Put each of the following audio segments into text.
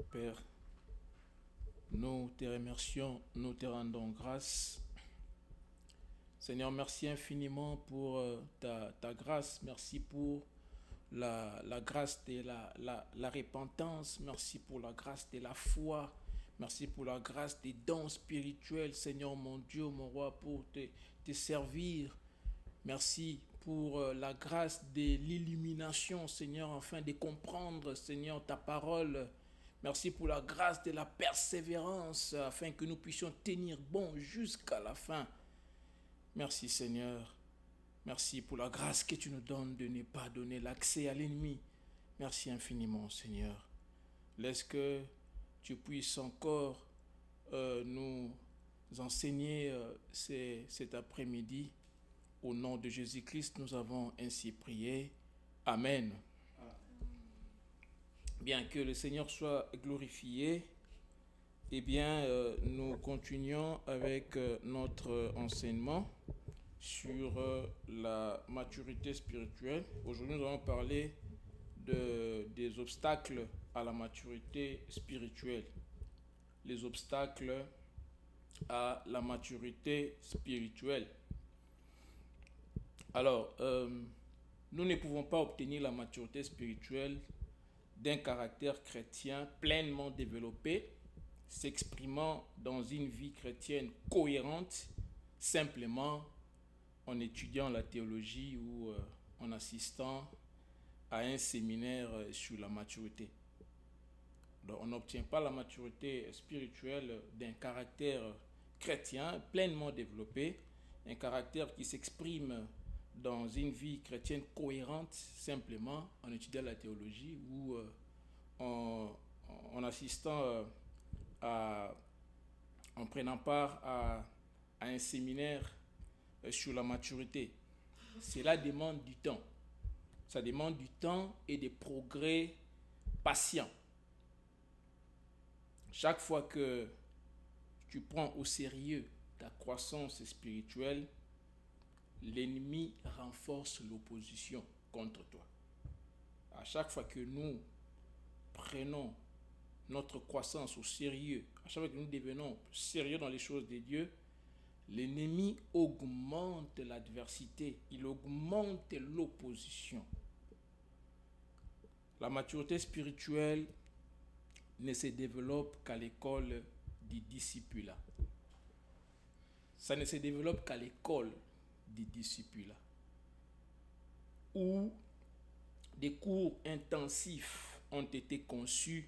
Père, nous te remercions, nous te rendons grâce. Seigneur, merci infiniment pour ta grâce. Merci pour la grâce de la repentance. Merci pour la grâce de la foi. Merci pour la grâce des dons spirituels, Seigneur mon Dieu, mon roi, pour te servir. Merci pour la grâce de l'illumination, Seigneur, afin de comprendre, Seigneur, ta parole. Merci pour la grâce de la persévérance, afin que nous puissions tenir bon jusqu'à la fin. Merci, Seigneur. Merci pour la grâce que tu nous donnes de ne pas donner l'accès à l'ennemi. Merci infiniment, Seigneur. Laisse que tu puisses encore nous enseigner cet après-midi. Au nom de Jésus-Christ, nous avons ainsi prié. Amen. Bien que le Seigneur soit glorifié, eh bien, nous continuons avec notre enseignement sur la maturité spirituelle. Aujourd'hui, nous allons parler des obstacles à la maturité spirituelle. Les obstacles à la maturité spirituelle. Alors, nous ne pouvons pas obtenir la maturité spirituelle d'un caractère chrétien pleinement développé, s'exprimant dans une vie chrétienne cohérente, simplement en étudiant la théologie ou en assistant à un séminaire sur la maturité. Donc, on n'obtient pas la maturité spirituelle d'un caractère chrétien pleinement développé, un caractère qui s'exprime dans une vie chrétienne cohérente simplement en étudiant la théologie ou en assistant en prenant part à un séminaire sur la maturité. Cela demande du temps. Ça demande du temps et des progrès patients. Chaque fois que tu prends au sérieux ta croissance spirituelle, l'ennemi renforce l'opposition contre toi. À chaque fois que nous prenons notre croissance au sérieux, à chaque fois que nous devenons sérieux dans les choses de Dieu, l'ennemi augmente l'adversité, il augmente l'opposition. La maturité spirituelle ne se développe qu'à l'école du discipulat. Ça ne se développe qu'à l'école du discipulat, où des cours intensifs ont été conçus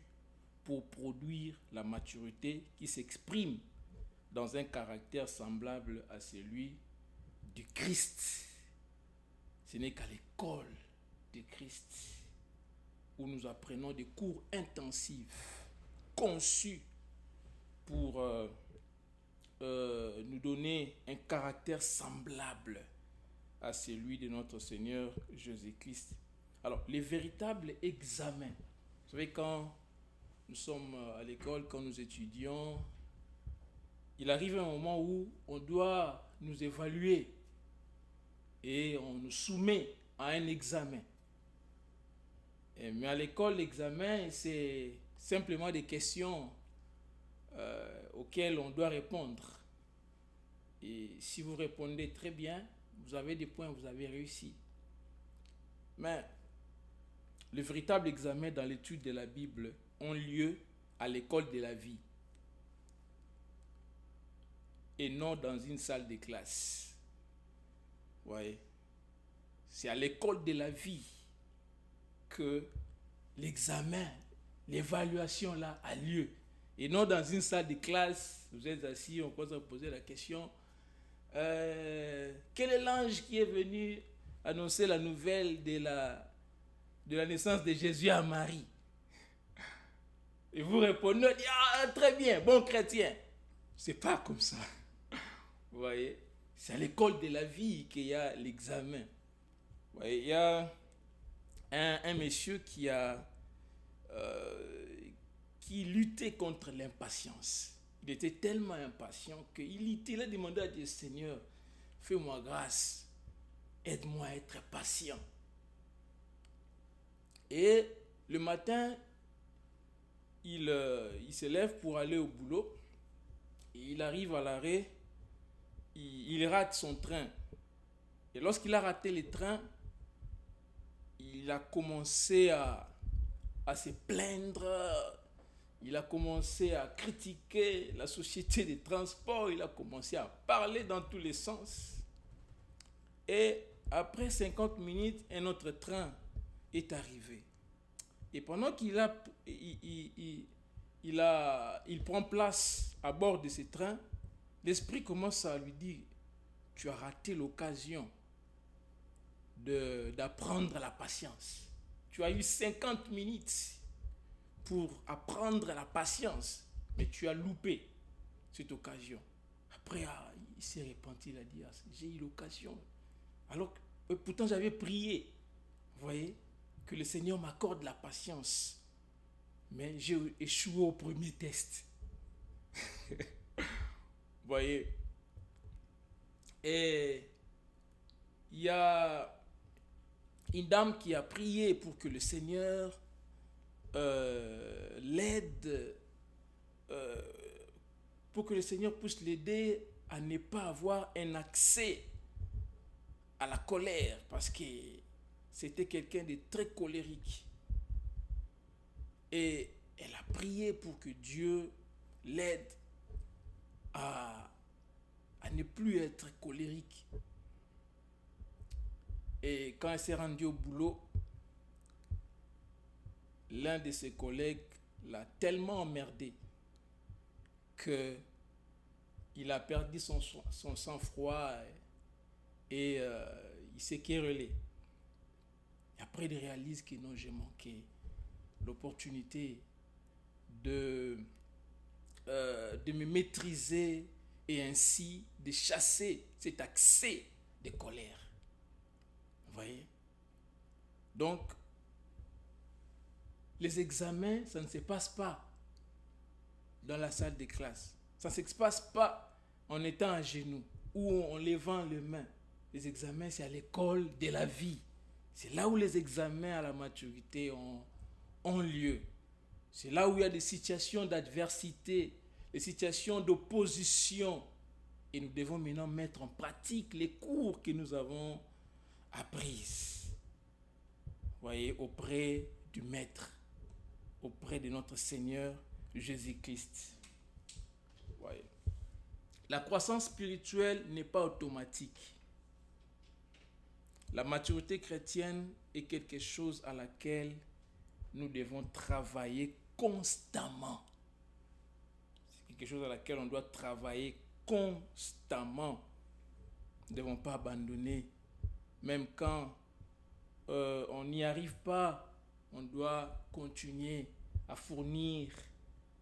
pour produire la maturité qui s'exprime dans un caractère semblable à celui du Christ. Ce n'est qu'à l'école du Christ où nous apprenons des cours intensifs conçus pour nous donner un caractère semblable à celui de notre Seigneur Jésus-Christ. Alors, les véritables examens, vous savez, quand nous sommes à l'école, quand nous étudions, il arrive un moment où on doit nous évaluer et on nous soumet à un examen. Mais à l'école, l'examen, c'est simplement des questions auxquelles on doit répondre. Et si vous répondez très bien, vous avez des points, vous avez réussi. Mais le véritable examen dans l'étude de la Bible ont lieu à l'école de la vie et non dans une salle de classe. Vous voyez? C'est à l'école de la vie que l'examen, l'évaluation là a lieu. Et non dans une salle de classe, vous êtes assis, on commence à vous poser la question, quel est l'ange qui est venu annoncer la nouvelle de la naissance de Jésus à Marie? Et vous répondez, très bien, bon chrétien. C'est pas comme ça. Vous voyez? C'est à l'école de la vie qu'il y a l'examen. Vous voyez, il y a un monsieur qui luttait contre l'impatience. Il était tellement impatient qu'il a demandé à Dieu, Seigneur, fais-moi grâce, aide-moi à être patient. Et le matin, il se lève pour aller au boulot. Et il arrive à l'arrêt, il rate son train. Et lorsqu'il a raté le train, il a commencé à se plaindre, il a commencé à critiquer la société des transports, il a commencé à parler dans tous les sens. Et après 50 minutes, un autre train est arrivé. Et pendant qu'il prend place à bord de ce train, l'esprit commence à lui dire, tu as raté l'occasion d'apprendre la patience. Tu as eu 50 minutes pour apprendre la patience, mais tu as loupé cette occasion. Après, il s'est repenti, il a dit, j'ai eu l'occasion. Alors, pourtant j'avais prié, vous voyez, que le Seigneur m'accorde la patience. Mais j'ai échoué au premier test. Vous voyez. Et il y a une dame qui a prié pour que le Seigneur l'aide, pour que le Seigneur puisse l'aider à ne pas avoir un accès à la colère, parce que c'était quelqu'un de très colérique. Et elle a prié pour que Dieu l'aide à ne plus être colérique. Et quand elle s'est rendue au boulot, l'un de ses collègues l'a tellement emmerdé qu'il a perdu son sang-froid et il s'est querellé. Et après, il réalise que non, j'ai manqué l'opportunité de me maîtriser et ainsi de chasser cet accès de colère. Vous voyez? Donc, les examens, ça ne se passe pas dans la salle de classe. Ça ne se passe pas en étant à genoux ou en levant les mains. Les examens, c'est à l'école de la vie. C'est là où les examens à la maturité ont lieu. C'est là où il y a des situations d'adversité, des situations d'opposition. Et nous devons maintenant mettre en pratique les cours que nous avons appris. Vous voyez, auprès du Maître, auprès de notre Seigneur Jésus-Christ. Vous voyez. La croissance spirituelle n'est pas automatique. La maturité chrétienne est quelque chose à laquelle nous devons travailler constamment. C'est quelque chose à laquelle on doit travailler constamment. Nous ne devons pas abandonner. Même quand on n'y arrive pas, on doit continuer à fournir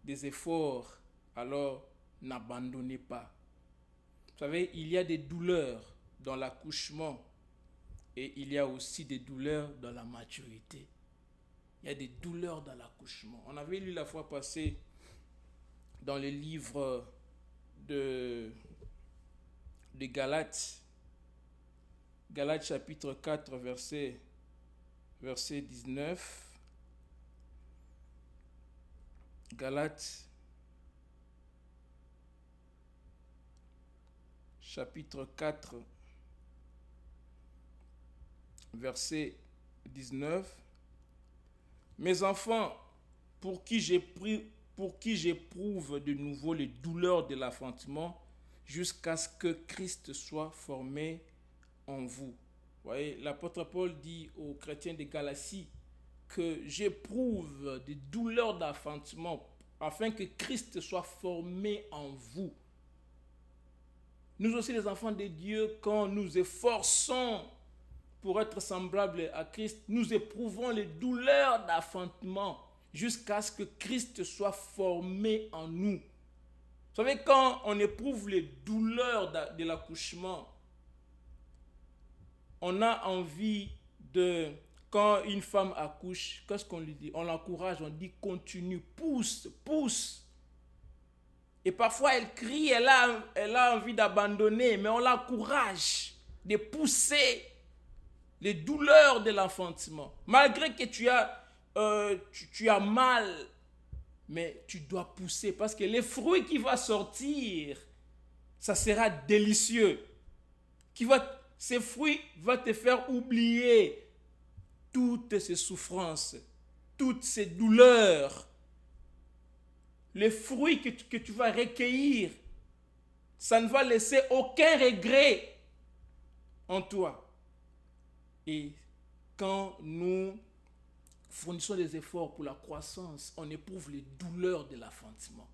des efforts. Alors, n'abandonnez pas. Vous savez, il y a des douleurs dans l'accouchement. Et il y a aussi des douleurs dans la maturité. Il y a des douleurs dans l'accouchement. On avait lu la fois passée dans le livre de Galates. Galates chapitre 4, verset 19. Galates chapitre 4, verset 19. Mes enfants, pour qui j'éprouve de nouveau les douleurs de l'enfantement, jusqu'à ce que Christ soit formé en vous. Vous voyez, l'apôtre Paul dit aux chrétiens de Galatie que j'éprouve des douleurs d'enfantement afin que Christ soit formé en vous. Nous aussi, les enfants de Dieu, quand nous efforçons pour être semblables à Christ, nous éprouvons les douleurs d'enfantement jusqu'à ce que Christ soit formé en nous. Vous savez, quand on éprouve les douleurs de l'accouchement, on a envie de... Quand une femme accouche, qu'est-ce qu'on lui dit? On l'encourage, on dit continue, pousse, pousse. Et parfois elle crie, elle a envie d'abandonner, mais on l'encourage de pousser les douleurs de l'enfantement. Malgré que tu as mal, mais tu dois pousser parce que les fruits qui vont sortir, ça sera délicieux. Ces fruits vont te faire oublier toutes ces souffrances, toutes ces douleurs. Les fruits que tu vas recueillir, ça ne va laisser aucun regret en toi. Et quand nous fournissons des efforts pour la croissance, on éprouve les douleurs de l'enfantement.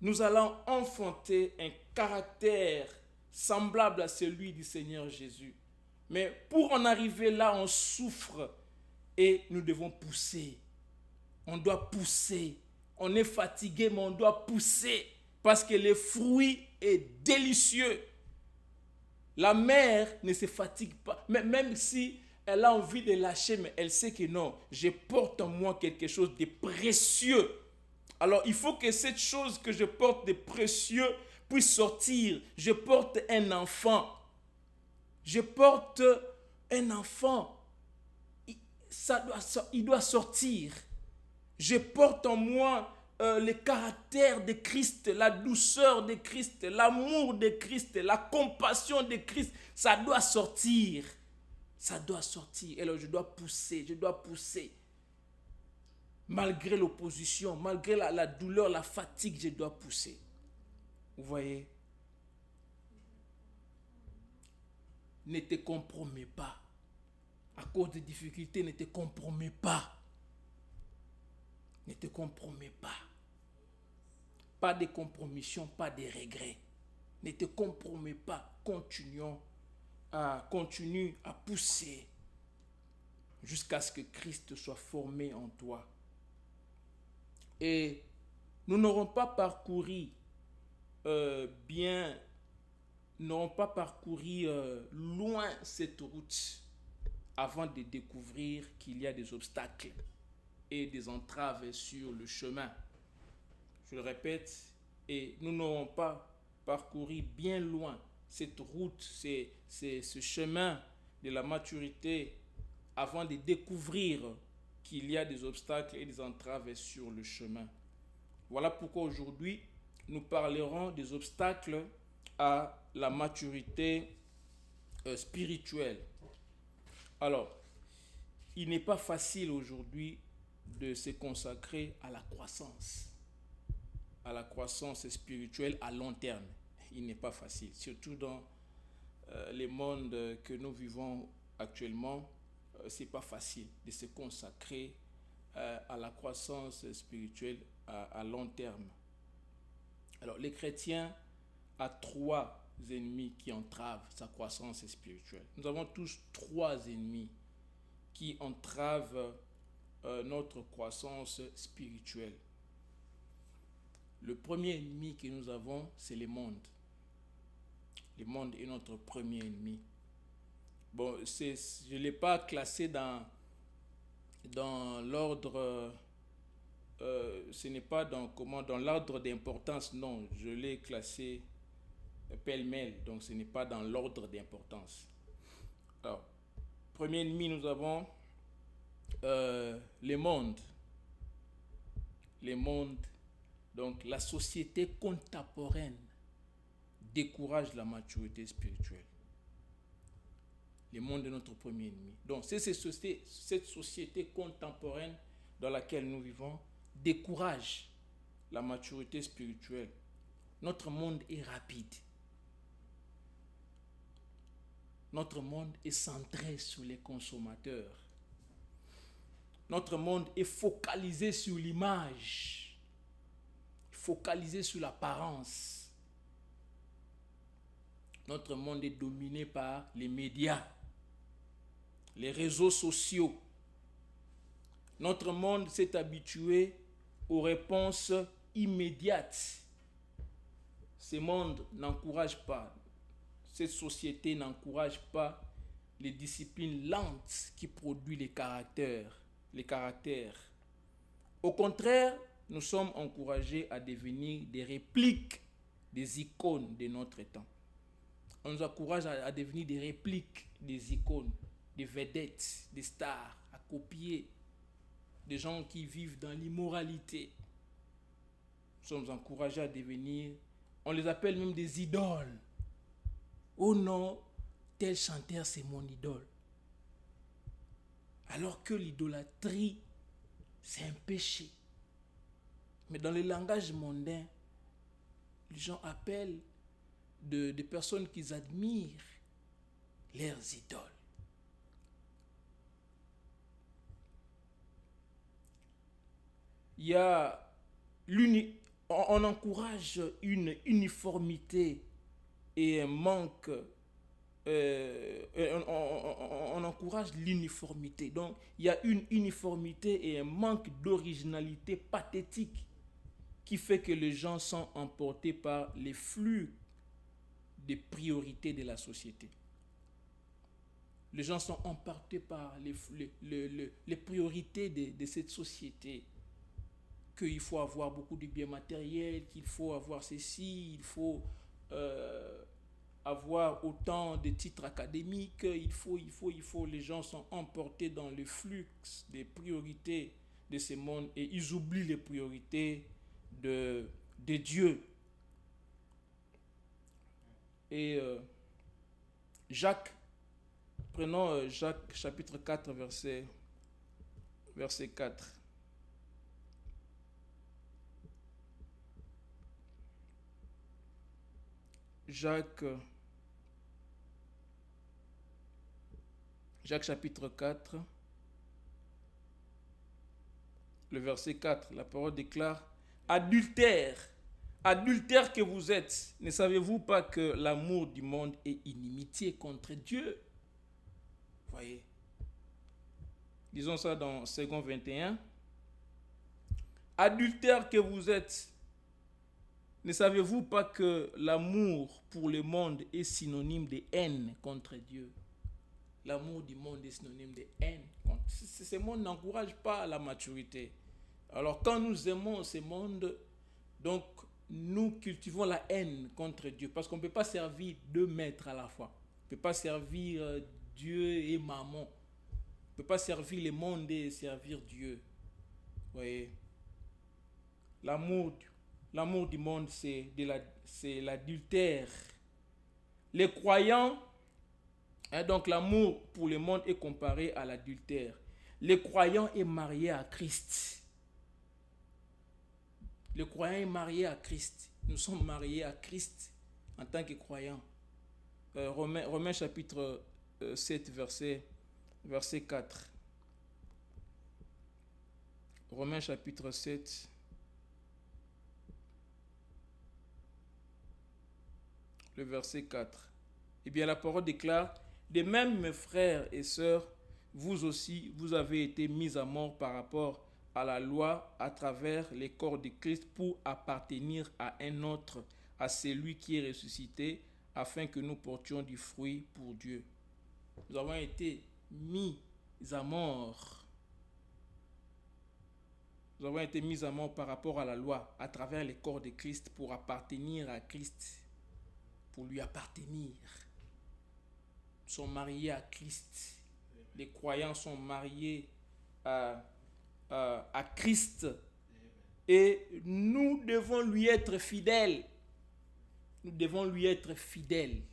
Nous allons enfanter un caractère semblable à celui du Seigneur Jésus. Mais pour en arriver là, on souffre et nous devons pousser. On doit pousser. On est fatigué, mais on doit pousser parce que le fruit est délicieux. La mère ne se fatigue pas, même si elle a envie de lâcher, mais elle sait que non, je porte en moi quelque chose de précieux. Alors il faut que cette chose que je porte de précieux puisse sortir. Je porte un enfant. Je porte un enfant. Il doit sortir. Je porte en moi le caractère de Christ, la douceur de Christ, l'amour de Christ, la compassion de Christ. Ça doit sortir. Ça doit sortir. Alors je dois pousser. Malgré l'opposition, malgré la douleur, la fatigue, je dois pousser. Vous voyez? Ne te compromets pas. À cause des difficultés, ne te compromets pas. Ne te compromets pas. Pas de compromission, pas de regrets. Ne te compromets pas. Continue à pousser jusqu'à ce que Christ soit formé en toi. Et nous n'aurons pas parcouru loin cette route avant de découvrir qu'il y a des obstacles et des entraves sur le chemin. Je le répète, et nous n'aurons pas parcouru bien loin cette route, ce chemin de la maturité avant de découvrir qu'il y a des obstacles et des entraves sur le chemin. Voilà pourquoi aujourd'hui, nous parlerons des obstacles à la maturité spirituelle. Alors, il n'est pas facile aujourd'hui de se consacrer à la croissance spirituelle à long terme. Il n'est pas facile, surtout dans les mondes que nous vivons actuellement. C'est pas facile de se consacrer à la croissance spirituelle à long terme. Alors, les chrétiens ont 3 ennemis qui entravent sa croissance spirituelle. Nous avons tous 3 ennemis qui entravent notre croissance spirituelle. Le premier ennemi que nous avons, c'est le monde. Le monde est notre premier ennemi. Bon, je ne l'ai pas classé dans l'ordre, ce n'est pas dans l'ordre d'importance, non, je l'ai classé pêle-mêle, donc ce n'est pas dans l'ordre d'importance. Alors, premier ennemi, nous avons le monde. Le monde, donc la société contemporaine décourage la maturité spirituelle. Le monde est notre premier ennemi. Donc, c'est cette société contemporaine dans laquelle nous vivons décourage la maturité spirituelle. Notre monde est rapide. Notre monde est centré sur les consommateurs. Notre monde est focalisé sur l'image, focalisé sur l'apparence. Notre monde est dominé par les médias, les réseaux sociaux. Notre monde s'est habitué aux réponses immédiates. Ce monde n'encourage pas, cette société n'encourage pas les disciplines lentes qui produisent les caractères. Au contraire, nous sommes encouragés à devenir des répliques des icônes de notre temps. On nous encourage à devenir des répliques des icônes, des vedettes, des stars, à copier des gens qui vivent dans l'immoralité. sommes encouragés à devenir, on les appelle même des idoles. Oh non, tel chanteur, c'est mon idole. Alors que l'idolâtrie, c'est un péché. Mais dans le langage mondain, les gens appellent des personnes qu'ils admirent leurs idoles. Il y a on encourage une uniformité et un manque. On encourage l'uniformité. Donc, il y a une uniformité et un manque d'originalité pathétique qui fait que les gens sont emportés par les flux des priorités de la société. Les gens sont emportés par les priorités de cette société. Qu'il faut avoir beaucoup de biens matériels, qu'il faut avoir ceci, il faut avoir autant de titres académiques, il faut. Les gens sont emportés dans le flux des priorités de ce monde et ils oublient les priorités de Dieu. Et Jacques, prenons Jacques chapitre 4, verset 4. Jacques chapitre 4, le verset 4, la parole déclare: adultère que vous êtes, ne savez-vous pas que l'amour du monde est inimitié contre Dieu? Voyez. Disons ça dans 2 21. Adultère que vous êtes, ne savez-vous pas que l'amour pour le monde est synonyme de haine contre Dieu? L'amour du monde est synonyme de haine. Ce monde n'encourage pas la maturité. Alors quand nous aimons ce monde, donc nous cultivons la haine contre Dieu. Parce qu'on ne peut pas servir deux maîtres à la fois. On ne peut pas servir Dieu et Mammon. On ne peut pas servir le monde et servir Dieu. Vous voyez? L'amour du monde, c'est l'adultère. Les croyants, donc l'amour pour le monde est comparé à l'adultère. Le croyant est marié à Christ. Le croyant est marié à Christ. Nous sommes mariés à Christ en tant que croyants. Romains chapitre 7, verset 4. Romains chapitre 7. Le verset 4. Eh bien, la parole déclare: de même, mes frères et sœurs, vous aussi, vous avez été mis à mort par rapport à la loi à travers les corps de Christ pour appartenir à un autre, à celui qui est ressuscité, afin que nous portions du fruit pour Dieu. Nous avons été mis à mort. Nous avons été mis à mort par rapport à la loi à travers les corps de Christ pour appartenir à Christ. Pour lui appartenir. Nous sommes mariés à Christ. Les croyants sont mariés à Christ. Et nous devons lui être fidèles. Nous devons lui être fidèles.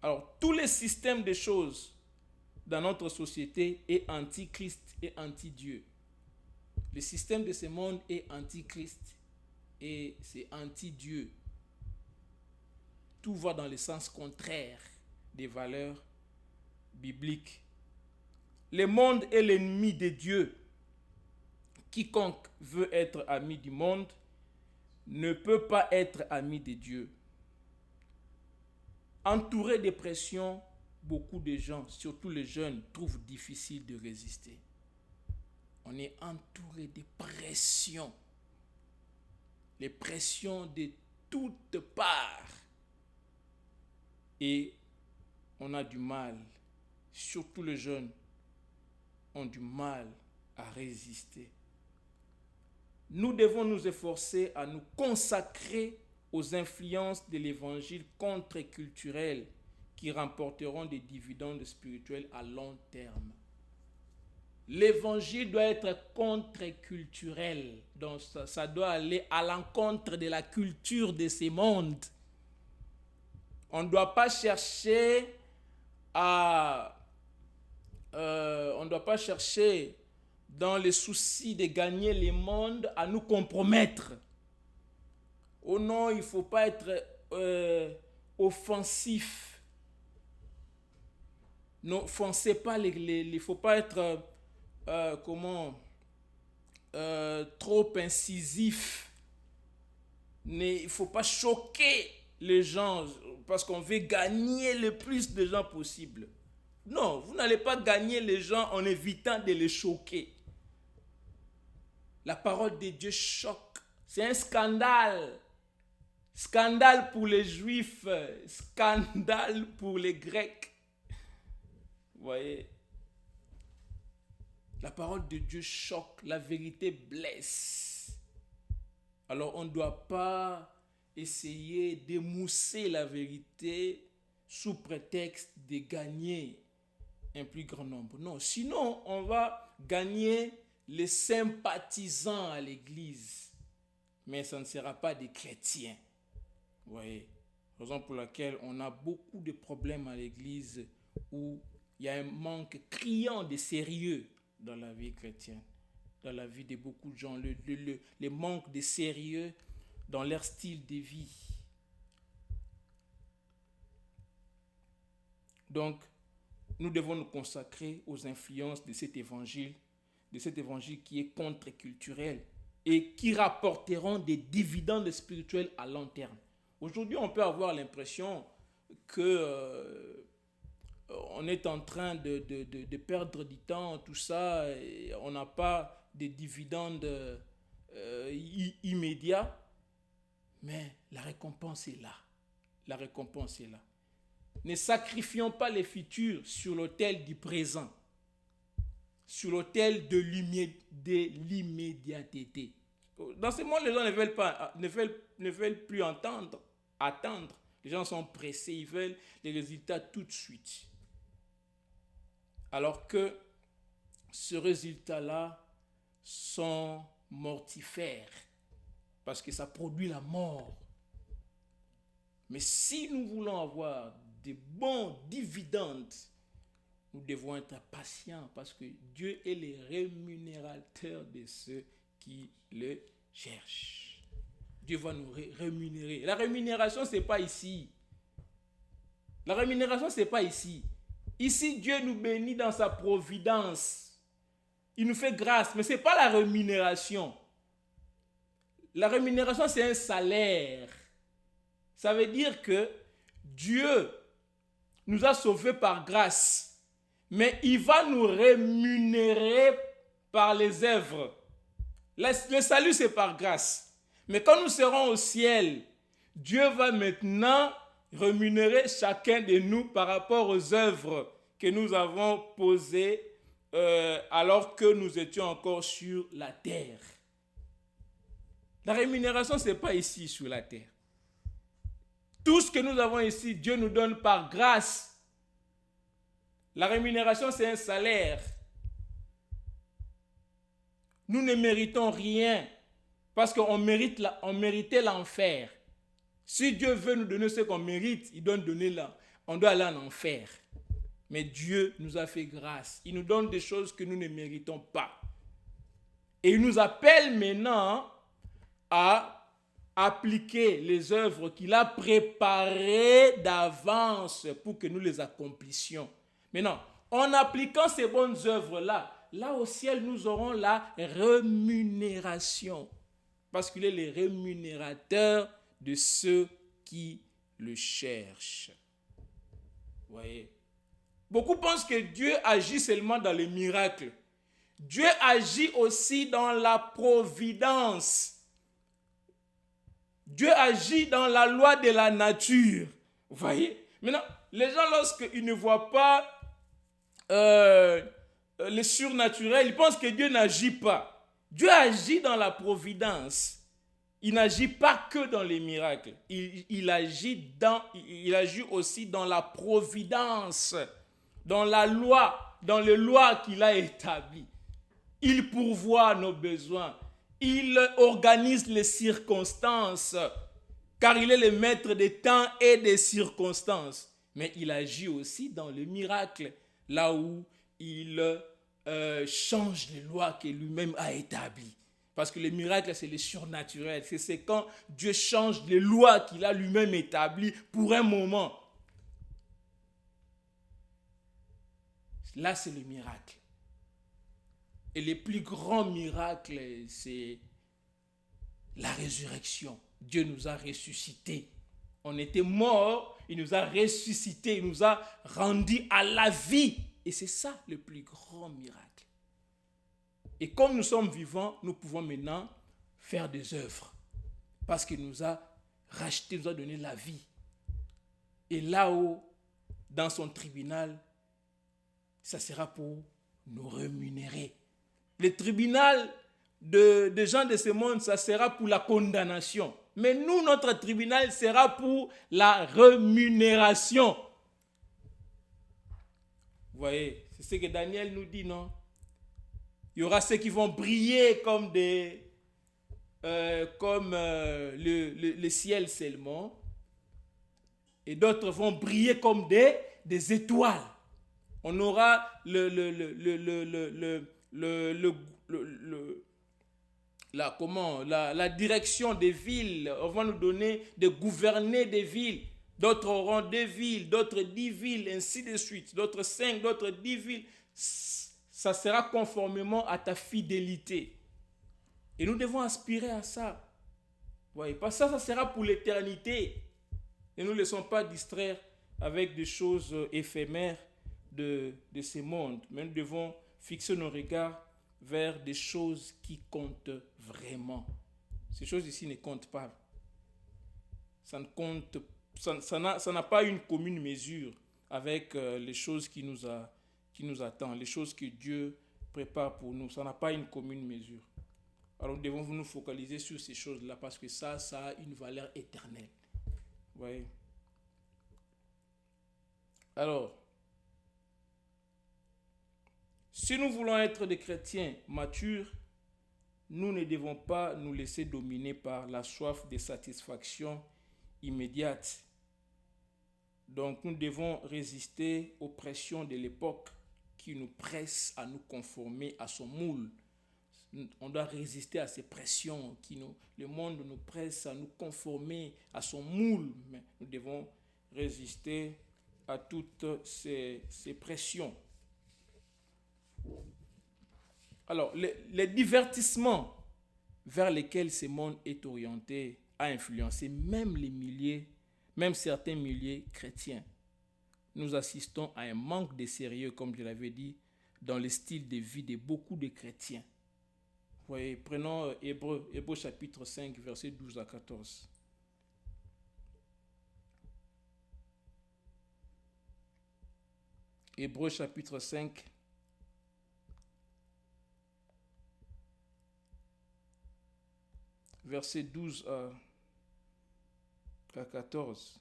Alors, tous les systèmes de choses dans notre société est anti-Christ et anti-Dieu. Le système de ce monde est anti-Christ. Et c'est anti-Dieu. Tout va dans le sens contraire des valeurs bibliques. Le monde est l'ennemi de Dieu. Quiconque veut être ami du monde ne peut pas être ami de Dieu. Entouré de pression, beaucoup de gens, surtout les jeunes, trouvent difficile de résister. On est entouré de pression. Les pressions de toutes parts. Et on a du mal, surtout les jeunes, ont du mal à résister. Nous devons nous efforcer à nous consacrer aux influences de l'évangile contre-culturel qui remporteront des dividendes spirituels à long terme. l'évangile doit être contre-culturel. Donc ça doit aller à l'encontre de la culture de ces mondes. On ne doit pas chercher on ne doit pas chercher dans les soucis de gagner les mondes à nous compromettre. Oh non, il ne faut pas être offensif. N'offensez pas il ne faut pas être trop incisif. Il ne faut pas choquer les gens parce qu'on veut gagner le plus de gens possible. Non, vous n'allez pas gagner les gens en évitant de les choquer. La parole de Dieu choque. C'est un scandale. Scandale pour les Juifs, scandale pour les Grecs. Vous voyez? La parole de Dieu choque, la vérité blesse. Alors on ne doit pas essayer d'émousser la vérité sous prétexte de gagner un plus grand nombre. Non, sinon on va gagner les sympathisants à l'église, mais ça ne sera pas des chrétiens. Vous voyez, raison pour laquelle on a beaucoup de problèmes à l'église où il y a un manque criant de sérieux dans la vie chrétienne, dans la vie de beaucoup de gens, le manque de sérieux dans leur style de vie. Donc, nous devons nous consacrer aux influences de cet évangile qui est contre-culturel et qui rapporteront des dividendes spirituels à long terme. Aujourd'hui, on peut avoir l'impression que on est en train de perdre du temps, tout ça, et on n'a pas de dividendes immédiats, mais la récompense est là. La récompense est là. Ne sacrifions pas les futurs sur l'autel du présent, sur l'autel de l'immédiateté. Dans ce monde, les gens ne veulent plus attendre. Les gens sont pressés, ils veulent les résultats tout de suite. Alors que ce résultat-là sont mortifères parce que ça produit la mort. Mais si nous voulons avoir de bons dividendes, nous devons être patients parce que Dieu est le rémunérateur de ceux qui le cherchent. Dieu va nous rémunérer. La rémunération, ce n'est pas ici. La rémunération, ce n'est pas ici. Ici, Dieu nous bénit dans sa providence. Il nous fait grâce, mais ce n'est pas la rémunération. La rémunération, c'est un salaire. Ça veut dire que Dieu nous a sauvés par grâce, mais il va nous rémunérer par les œuvres. Le salut, c'est par grâce. Mais quand nous serons au ciel, Dieu va maintenant rémunérer chacun de nous par rapport aux œuvres que nous avons posées alors que nous étions encore sur la terre. La rémunération, ce n'est pas ici sur la terre. Tout ce que nous avons ici, Dieu nous donne par grâce. La rémunération, c'est un salaire. Nous ne méritons rien parce qu'on méritait l'enfer. Si Dieu veut nous donner ce qu'on mérite, il doit nous donner là. On doit aller en enfer. Mais Dieu nous a fait grâce. Il nous donne des choses que nous ne méritons pas. Et il nous appelle maintenant à appliquer les œuvres qu'il a préparées d'avance pour que nous les accomplissions. Maintenant, en appliquant ces bonnes œuvres-là, là au ciel, nous aurons la rémunération. Parce qu'il est le rémunérateur de ceux qui le cherchent. Vous voyez? Beaucoup pensent que Dieu agit seulement dans les miracles. Dieu agit aussi dans la providence. Dieu agit dans la loi de la nature. Vous voyez? Maintenant, les gens, lorsqu'ils ne voient pas le surnaturel, ils pensent que Dieu n'agit pas. Dieu agit dans la providence. Il n'agit pas que dans les miracles. Il agit aussi dans la providence, dans la loi, dans les lois qu'il a établies. Il pourvoit nos besoins. Il organise les circonstances, car il est le maître des temps et des circonstances. Mais il agit aussi dans le miracle, là où il change les lois que lui-même a établies. Parce que le miracle, c'est le surnaturel. C'est quand Dieu change les lois qu'il a lui-même établies pour un moment. Là, c'est le miracle. Et le plus grand miracle, c'est la résurrection. Dieu nous a ressuscités. On était morts, il nous a ressuscités, il nous a rendus à la vie. Et c'est ça le plus grand miracle. Et comme nous sommes vivants, nous pouvons maintenant faire des œuvres. Parce qu'il nous a rachetés, nous a donné la vie. Et là-haut, dans son tribunal, ça sera pour nous rémunérer. Le tribunal des gens de ce monde, ça sera pour la condamnation. Mais nous, notre tribunal sera pour la rémunération. Vous voyez, c'est ce que Daniel nous dit, non? Il y aura ceux qui vont briller comme le ciel seulement. Et d'autres vont briller comme des étoiles. On aura la direction des villes. On va nous donner de gouverner des villes. D'autres auront 2 villes, d'autres 10 villes, ainsi de suite. D'autres 5, d'autres 10 villes. Ça sera conformément à ta fidélité. Et nous devons aspirer à ça. Ouais, parce que ça sera pour l'éternité. Ne nous laissons pas distraire avec des choses éphémères de ce monde. Mais nous devons fixer nos regards vers des choses qui comptent vraiment. Ces choses ici ne comptent pas. Ça ne compte, ça n'a pas une commune mesure avec les choses qui nous attendent, les choses que Dieu prépare pour nous. Ça n'a pas une commune mesure. Alors nous devons nous focaliser sur ces choses-là parce que ça a une valeur éternelle. Vous voyez? Alors, si nous voulons être des chrétiens matures, nous ne devons pas nous laisser dominer par la soif de satisfaction immédiate. Donc, nous devons résister aux pressions de l'époque qui nous pressent à nous conformer à son moule. On doit résister à ces pressions le monde nous presse à nous conformer à son moule. Mais nous devons résister à toutes ces pressions. Alors, les divertissements vers lesquels ce monde est orienté a influencé même certains milliers chrétiens. Nous assistons à un manque de sérieux, comme je l'avais dit, dans le style de vie de beaucoup de chrétiens. Vous voyez, prenons Hébreux chapitre 5, versets 12 à 14. Hébreux chapitre 5, verset 12 à 14.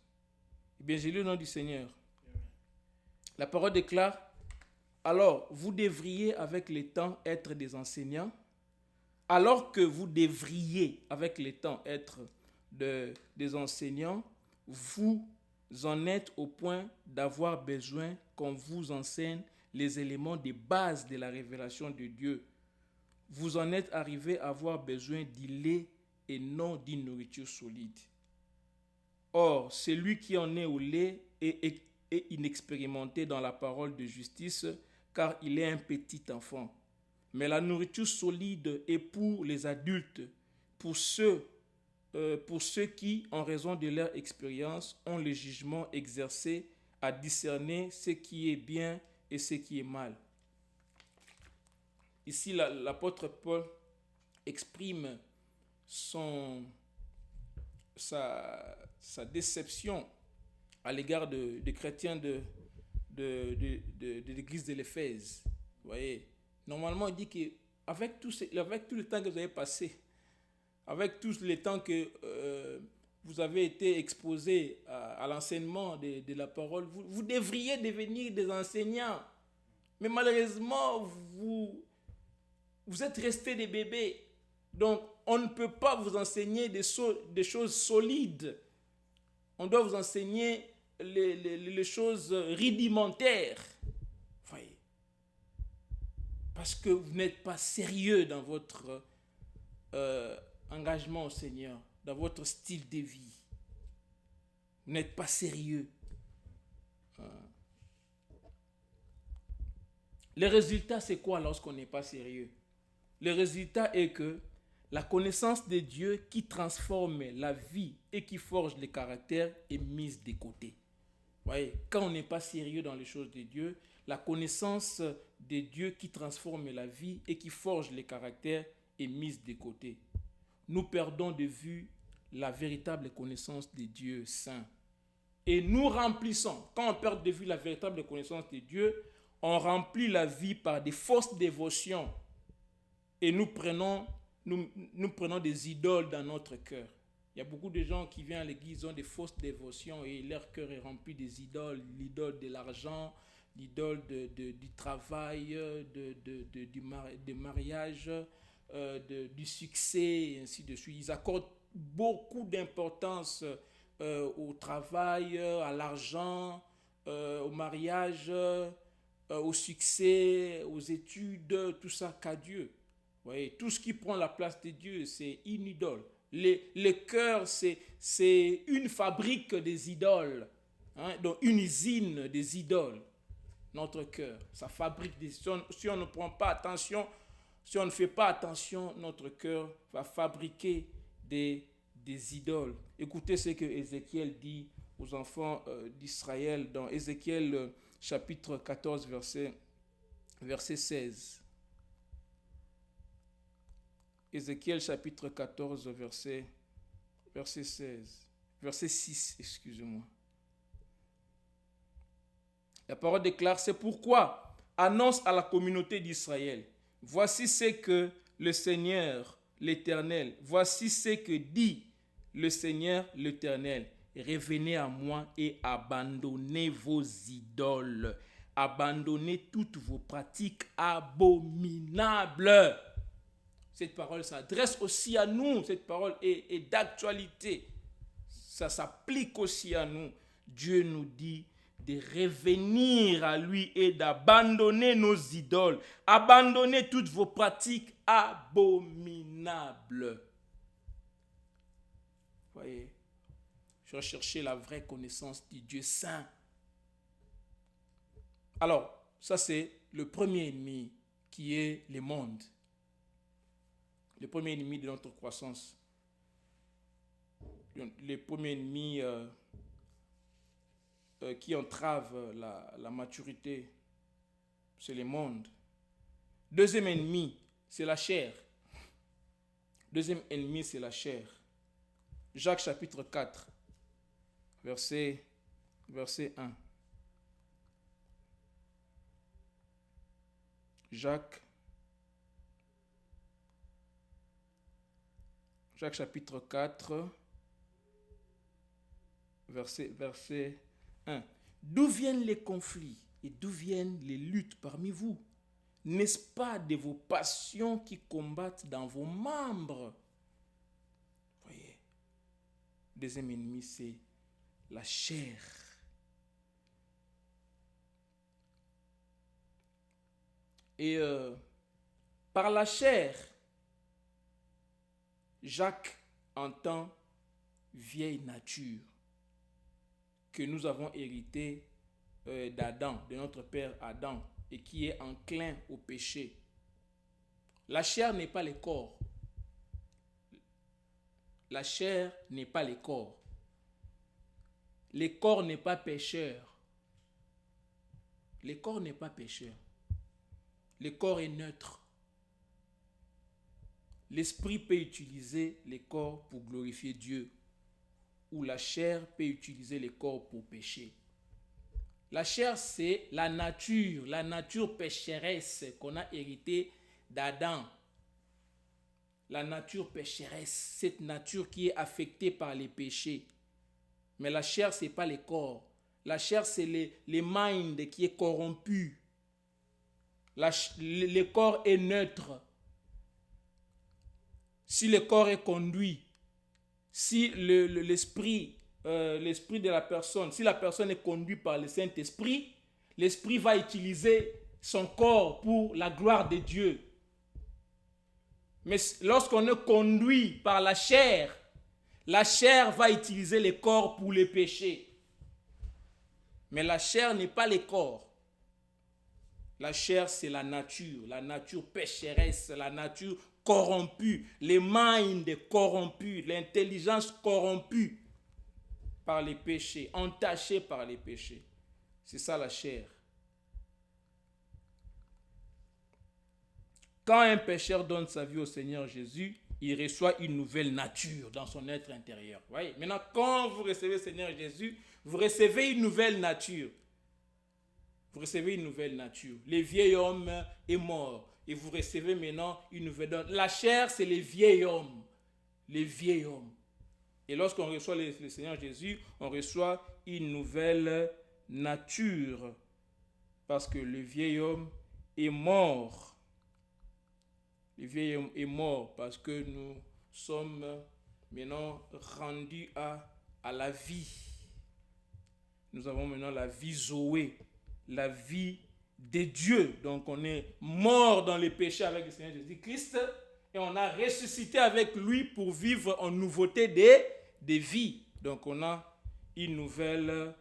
Eh bien, j'ai lu le nom du Seigneur. La parole déclare, « Alors, vous devriez avec le temps être des enseignants, alors que vous devriez avec le temps être des enseignants, vous en êtes au point d'avoir besoin qu'on vous enseigne les éléments de base de la révélation de Dieu. Vous en êtes arrivé à avoir besoin du lait et non d'une nourriture solide. Or, celui qui en est au lait est inexpérimenté dans la parole de justice, car il est un petit enfant. Mais la nourriture solide est pour les adultes, pour ceux qui, en raison de leur expérience, ont le jugement exercé à discerner ce qui est bien et ce qui est mal. » Ici, l'apôtre Paul exprime sa déception à l'égard des chrétiens de l'église de l'Éphèse. Vous voyez, normalement, il dit qu'avec tout le temps que vous avez passé, avec tout le temps que vous avez été exposé à l'enseignement de la parole, vous devriez devenir des enseignants. Mais malheureusement, vous Vous êtes restés des bébés. Donc, on ne peut pas vous enseigner des choses solides. On doit vous enseigner les choses rudimentaires. Voyez. Parce que vous n'êtes pas sérieux dans votre engagement au Seigneur, dans votre style de vie. Vous n'êtes pas sérieux. Le résultat, c'est quoi lorsqu'on n'est pas sérieux? Le résultat est que la connaissance de Dieu qui transforme la vie et qui forge les caractères est mise de côté. Voyez, quand on n'est pas sérieux dans les choses de Dieu, la connaissance de Dieu qui transforme la vie et qui forge les caractères est mise de côté. Nous perdons de vue la véritable connaissance de Dieu saint. Et nous remplissons, quand on perd de vue la véritable connaissance de Dieu, on remplit la vie par des fausses dévotions. Et nous prenons des idoles dans notre cœur. Il y a beaucoup de gens qui viennent à l'église, ont des fausses dévotions et leur cœur est rempli des idoles. L'idole de l'argent, l'idole du travail, du mariage, du succès, et ainsi de suite. Ils accordent beaucoup d'importance au travail, à l'argent, au mariage, au succès, aux études, tout ça qu'à Dieu. Vous voyez, tout ce qui prend la place de Dieu, c'est une idole. Le cœur, c'est une fabrique des idoles. Donc une usine des idoles. Notre cœur, ça fabrique des... Si on ne prend pas attention, si on ne fait pas attention, notre cœur va fabriquer des idoles. Écoutez ce que Ézéchiel dit aux enfants d'Israël dans Ézéchiel chapitre 14, verset 16. Ézéchiel chapitre 14, verset 16. Verset 6, excusez-moi. La parole déclare, c'est pourquoi annonce à la communauté d'Israël, voici ce que le Seigneur, l'Éternel, voici ce que dit le Seigneur, l'Éternel. Revenez à moi et abandonnez vos idoles. Abandonnez toutes vos pratiques abominables. Cette parole s'adresse aussi à nous. Cette parole est d'actualité. Ça s'applique aussi à nous. Dieu nous dit de revenir à lui et d'abandonner nos idoles. Abandonnez toutes vos pratiques abominables. Voyez, je recherchais la vraie connaissance du Dieu saint. Alors, ça c'est le premier ennemi qui est le monde. Le premier ennemi de notre croissance. Le premier ennemi qui entrave la maturité, c'est le monde. Deuxième ennemi, c'est la chair. Deuxième ennemi, c'est la chair. Jacques chapitre 4, verset 1. Jacques chapitre 4, verset 1. D'où viennent les conflits et d'où viennent les luttes parmi vous? N'est-ce pas de vos passions qui combattent dans vos membres? Voyez, deuxième ennemi, c'est la chair. Et par la chair, Jacques entend vieille nature que nous avons hérité d'Adam, de notre père Adam, et qui est enclin au péché. La chair n'est pas le corps. La chair n'est pas le corps. Le corps n'est pas pécheur. Le corps n'est pas pécheur. Le corps est neutre. L'esprit peut utiliser le corps pour glorifier Dieu, ou la chair peut utiliser le corps pour pécher. La chair, c'est la nature pécheresse qu'on a héritée d'Adam. La nature pécheresse, cette nature qui est affectée par les péchés. Mais la chair, ce n'est pas le corps. La chair, c'est le mind qui est corrompu. Le corps est neutre. si le corps est conduit, si l'esprit de la personne, si la personne est conduite par le Saint-Esprit, l'esprit va utiliser son corps pour la gloire de Dieu. Mais lorsqu'on est conduit par la chair va utiliser le corps pour les péchés. Mais la chair n'est pas le corps. La chair, c'est la nature pécheresse, la nature corrompue, les minds corrompus, l'intelligence corrompue par les péchés, entachée par les péchés. C'est ça la chair. Quand un pécheur donne sa vie au Seigneur Jésus, il reçoit une nouvelle nature dans son être intérieur. Voyez? Maintenant, quand vous recevez le Seigneur Jésus, vous recevez une nouvelle nature. Vous recevez une nouvelle nature. Le vieil homme est mort. Et vous recevez maintenant une nouvelle nature. La chair, c'est le vieil homme. Le vieil homme. Et lorsqu'on reçoit le Seigneur Jésus, on reçoit une nouvelle nature. Parce que le vieil homme est mort. Le vieil homme est mort parce que nous sommes maintenant rendus à la vie. Nous avons maintenant la vie Zoé, la vie de Dieu. Donc on est mort dans les péchés avec le Seigneur Jésus-Christ et on a ressuscité avec lui pour vivre en nouveauté de vie. Donc on a une nouvelle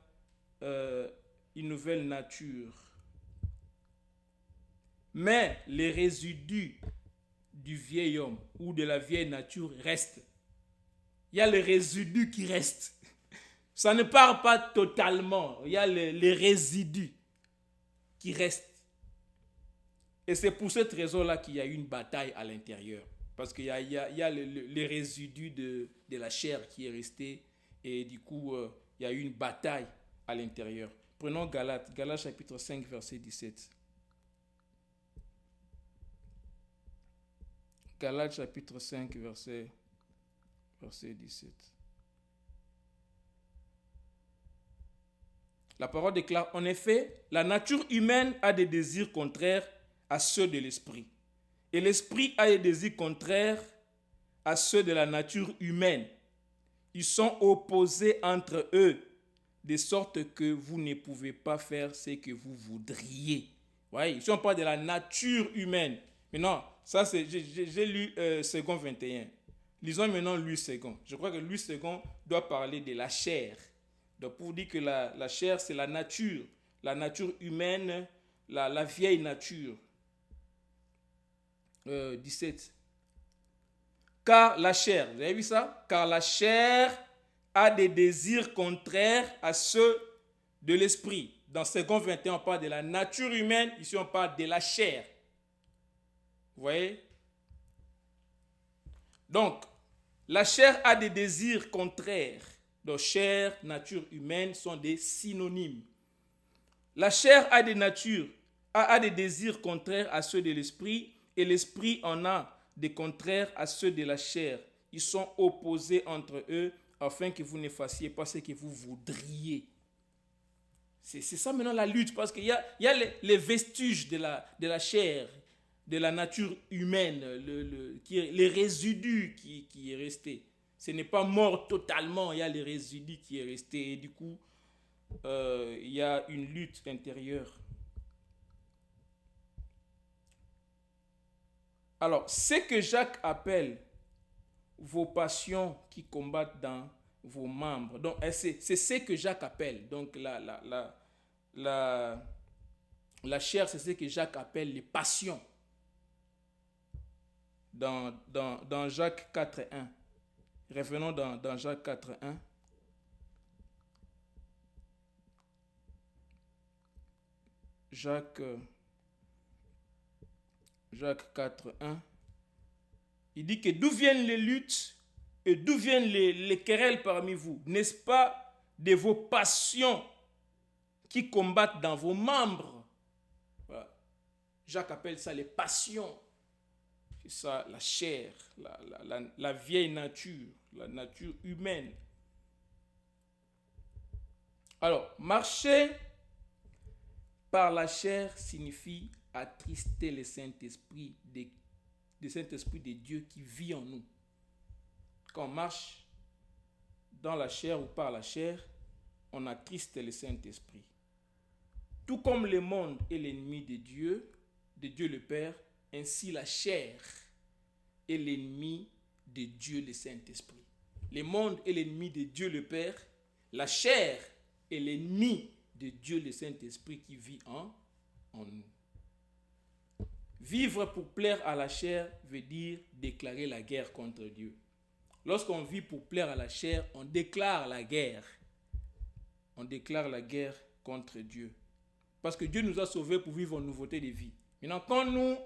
nature. Mais les résidus du vieil homme ou de la vieille nature restent. Il y a les résidus qui restent. Ça ne part pas totalement. Il y a les résidus qui restent. Et c'est pour cette raison-là qu'il y a une bataille à l'intérieur. Parce qu'il y a les résidus de la chair qui est resté. Et du coup, il y a une bataille à l'intérieur. Prenons Galates chapitre 5, verset 17. Galates chapitre 5, verset 17. La parole déclare, en effet, la nature humaine a des désirs contraires à ceux de l'esprit. Et l'esprit a des désirs contraires à ceux de la nature humaine. Ils sont opposés entre eux, de sorte que vous ne pouvez pas faire ce que vous voudriez. Voyez, ici on parle de la nature humaine. Maintenant, ça c'est, j'ai lu 2 21. Lisons maintenant Louis II. Je crois que Louis II doit parler de la chair. Donc pour dire que la chair c'est la nature humaine, la vieille nature. 17. Car la chair, vous avez vu ça? Car la chair a des désirs contraires à ceux de l'esprit. Dans 2 21, on parle de la nature humaine, ici on parle de la chair. Vous voyez? Donc, la chair a des désirs contraires. Donc, chair, nature humaine sont des synonymes. La chair a des désirs contraires à ceux de l'esprit, et l'esprit en a des contraires à ceux de la chair. Ils sont opposés entre eux, afin que vous ne fassiez pas ce que vous voudriez. C'est ça maintenant la lutte, parce qu'il y a les vestiges de la chair, de la nature humaine, les résidus qui est resté. Ce n'est pas mort totalement, il y a les résidus qui est resté. Et du coup, il y a une lutte intérieure. Alors, ce que Jacques appelle vos passions qui combattent dans vos membres. Donc, c'est ce que Jacques appelle. Donc, la chair, c'est ce que Jacques appelle les passions. Dans Jacques 4.1. Revenons dans Jacques 4.1. Jacques 4.1. Il dit que d'où viennent les luttes et d'où viennent les querelles parmi vous? N'est-ce pas de vos passions qui combattent dans vos membres? Voilà. Jacques appelle ça les passions. C'est ça, la chair, la vieille nature, la nature humaine. Alors, marcher par la chair signifie attrister le Saint-Esprit de Dieu qui vit en nous. quand on marche dans la chair ou par la chair, on attriste le Saint-Esprit. Tout comme le monde est l'ennemi de Dieu le Père, ainsi la chair est l'ennemi de Dieu le Saint-Esprit. Le monde est l'ennemi de Dieu le Père, la chair est l'ennemi de Dieu le Saint-Esprit qui vit en nous. Vivre pour plaire à la chair veut dire déclarer la guerre contre Dieu. Lorsqu'on vit pour plaire à la chair, on déclare la guerre. On déclare la guerre contre Dieu. Parce que Dieu nous a sauvés pour vivre en nouveauté de vie. Maintenant, quand nous,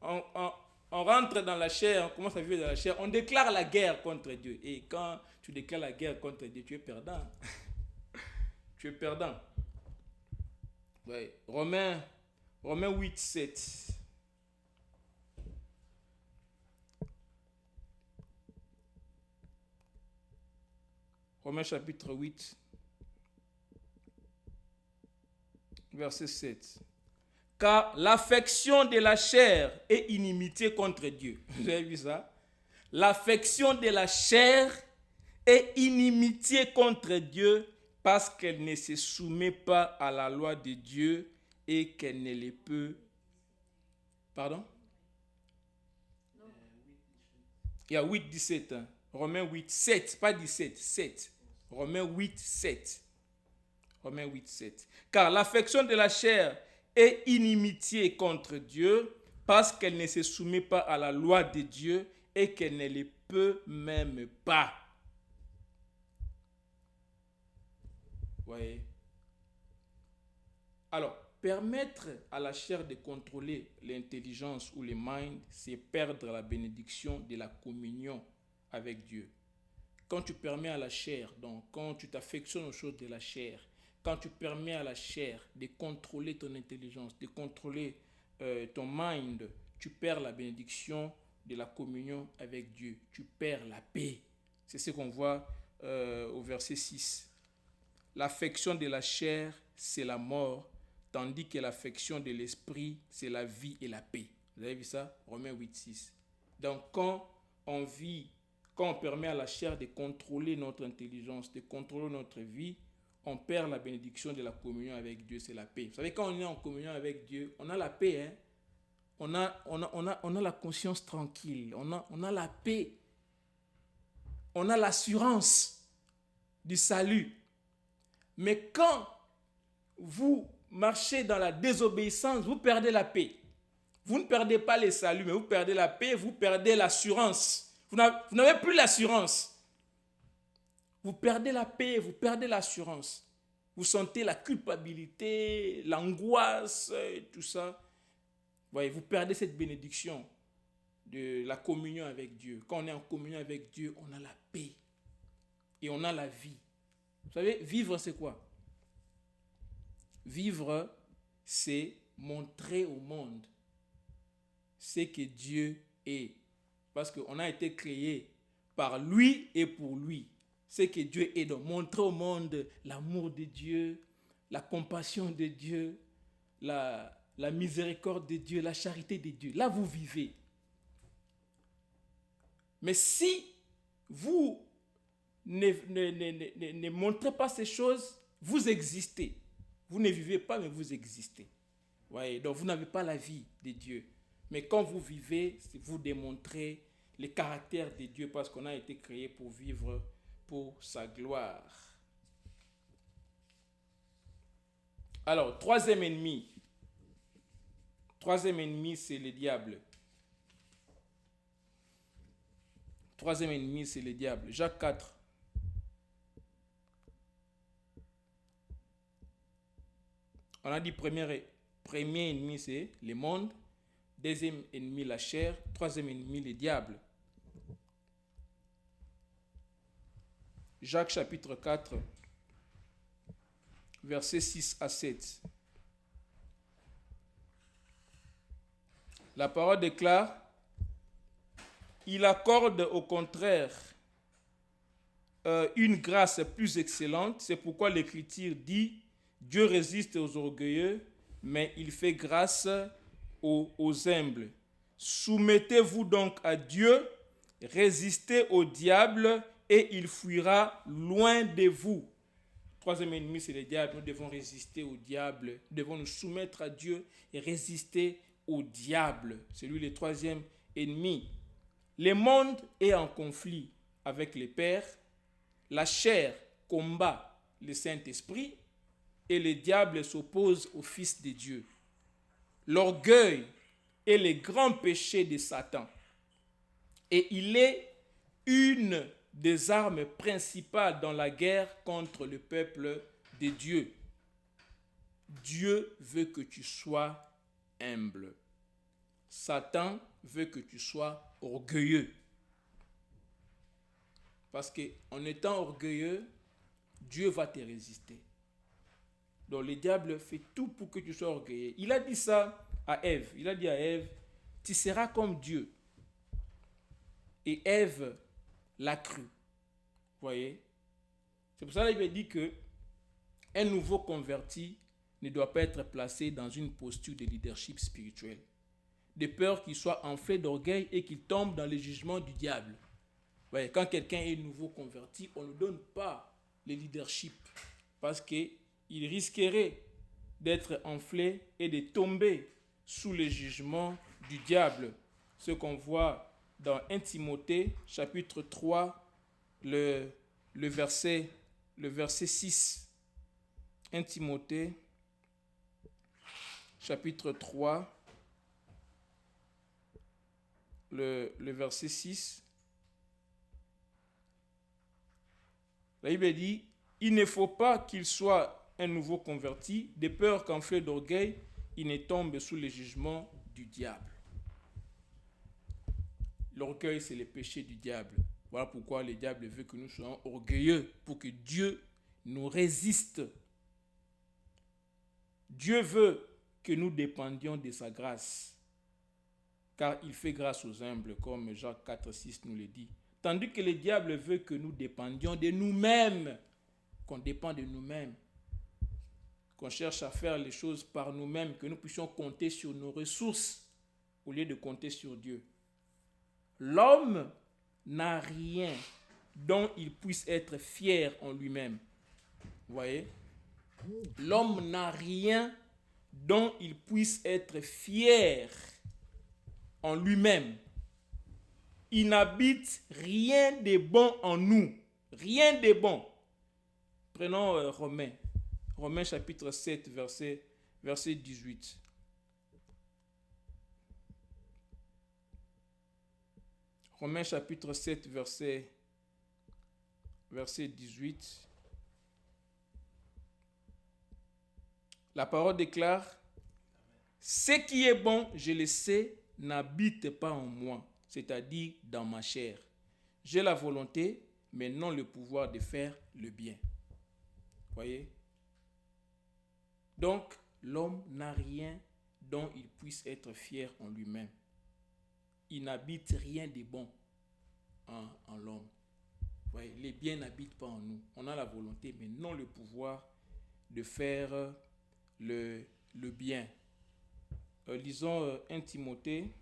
on rentre dans la chair, on commence à vivre dans la chair, on déclare la guerre contre Dieu. Et quand tu déclares la guerre contre Dieu, tu es perdant. Tu es perdant. Ouais. Romains 8, 7. Romains chapitre 8, verset 7. Car l'affection de la chair est inimitié contre Dieu. Vous avez vu ça? L'affection de la chair est inimitié contre Dieu parce qu'elle ne se soumet pas à la loi de Dieu et qu'elle ne le peut. Pardon? Il y a 8, 17. Hein? Romains 8, 7. Pas 17, 7. Romains 8, 7. Romains 8, 7. Car l'affection de la chair est inimitié contre Dieu parce qu'elle ne se soumet pas à la loi de Dieu et qu'elle ne le peut même pas. Voyez. Alors, permettre à la chair de contrôler l'intelligence ou le mind, c'est perdre la bénédiction de la communion avec Dieu. Quand tu permets à la chair, donc quand tu t'affectionnes aux choses de la chair, quand tu permets à la chair de contrôler ton intelligence, de contrôler ton mind, tu perds la bénédiction de la communion avec Dieu. Tu perds la paix. C'est ce qu'on voit au verset 6. L'affection de la chair, c'est la mort, tandis que l'affection de l'esprit, c'est la vie et la paix. Vous avez vu ça? Romains 8, 6. Donc quand on permet à la chair de contrôler notre intelligence, de contrôler notre vie, on perd la bénédiction de la communion avec Dieu, c'est la paix. Vous savez, quand on est en communion avec Dieu, on a la paix. Hein? On a la conscience tranquille, on a la paix. On a l'assurance du salut. Mais quand vous marchez dans la désobéissance, vous perdez la paix. Vous ne perdez pas le salut, mais vous perdez la paix, vous perdez l'assurance. Vous n'avez plus l'assurance. Vous perdez la paix, vous perdez l'assurance. Vous sentez la culpabilité, l'angoisse, tout ça. Voyez, vous perdez cette bénédiction de la communion avec Dieu. Quand on est en communion avec Dieu, on a la paix et on a la vie. Vous savez, vivre, c'est quoi? Vivre, c'est montrer au monde ce que Dieu est. Parce qu'on a été créé par lui et pour lui. Ce que Dieu est, donc montrer au monde l'amour de Dieu, la compassion de Dieu, la miséricorde de Dieu, la charité de Dieu. Là, vous vivez. Mais si vous ne montrez pas ces choses, vous existez. Vous ne vivez pas, mais vous existez. Ouais, donc vous n'avez pas la vie de Dieu. Mais quand vous vivez, vous démontrez le caractère de Dieu parce qu'on a été créé pour vivre pour sa gloire. Alors, troisième ennemi. Troisième ennemi, c'est le diable. Troisième ennemi, c'est le diable. Jacques 4. On a dit premier ennemi, c'est le monde. Deuxième ennemi, la chair. Troisième ennemi, le diable. Jacques chapitre 4, versets 6 à 7. La parole déclare: il accorde au contraire une grâce plus excellente. C'est pourquoi l'Écriture dit: Dieu résiste aux orgueilleux, mais il fait grâce aux humbles. Soumettez-vous donc à Dieu, résistez au diable et il fuira loin de vous. Troisième ennemi, c'est le diable. Nous devons résister au diable. Nous devons nous soumettre à Dieu et résister au diable. C'est lui le troisième ennemi. Le monde est en conflit avec les pères. La chair combat le Saint-Esprit et le diable s'oppose au Fils de Dieu. L'orgueil est le grand péché de Satan. Et il est une des armes principales dans la guerre contre le peuple de Dieu. Dieu veut que tu sois humble. Satan veut que tu sois orgueilleux. Parce qu'en étant orgueilleux, Dieu va te résister. Donc le diable fait tout pour que tu sois orgueilleux. Il a dit ça à Ève. Il a dit à Ève, tu seras comme Dieu. Et Ève l'a cru. Vous voyez? C'est pour ça qu'il dit que un nouveau converti ne doit pas être placé dans une posture de leadership spirituel. De peur qu'il soit enflé d'orgueil et qu'il tombe dans le jugement du diable. Vous voyez, quand quelqu'un est nouveau converti, on ne donne pas le leadership parce qu'il risquerait d'être enflé et de tomber sous le jugement du diable. Ce qu'on voit dans 1 Timothée, chapitre 3, le verset 6. 1 Timothée, chapitre 3, le verset 6. La Bible dit, il ne faut pas qu'il soit un nouveau converti, de peur qu'enflé d'orgueil, il ne tombe sous le jugement du diable. L'orgueil, c'est le péché du diable. Voilà pourquoi le diable veut que nous soyons orgueilleux, pour que Dieu nous résiste. Dieu veut que nous dépendions de sa grâce, car il fait grâce aux humbles, comme Jacques 4, 6 nous le dit. Tandis que le diable veut que nous dépendions de nous-mêmes, qu'on dépend de nous-mêmes, qu'on cherche à faire les choses par nous-mêmes, que nous puissions compter sur nos ressources au lieu de compter sur Dieu. L'homme n'a rien dont il puisse être fier en lui-même. Vous voyez? L'homme n'a rien dont il puisse être fier en lui-même. Il n'habite rien de bon en nous. Rien de bon. Prenons Romains. Romains chapitre 7, verset 18. Romains chapitre 7, verset 18. La parole déclare, « Ce qui est bon, je le sais, n'habite pas en moi, c'est-à-dire dans ma chair. J'ai la volonté, mais non le pouvoir de faire le bien. » Voyez? Donc, l'homme n'a rien dont il puisse être fier en lui-même. Il n'habite rien de bon en l'homme. Voyez? Les biens n'habitent pas en nous. On a la volonté, mais non le pouvoir de faire le bien. Lisons 1 Timothée,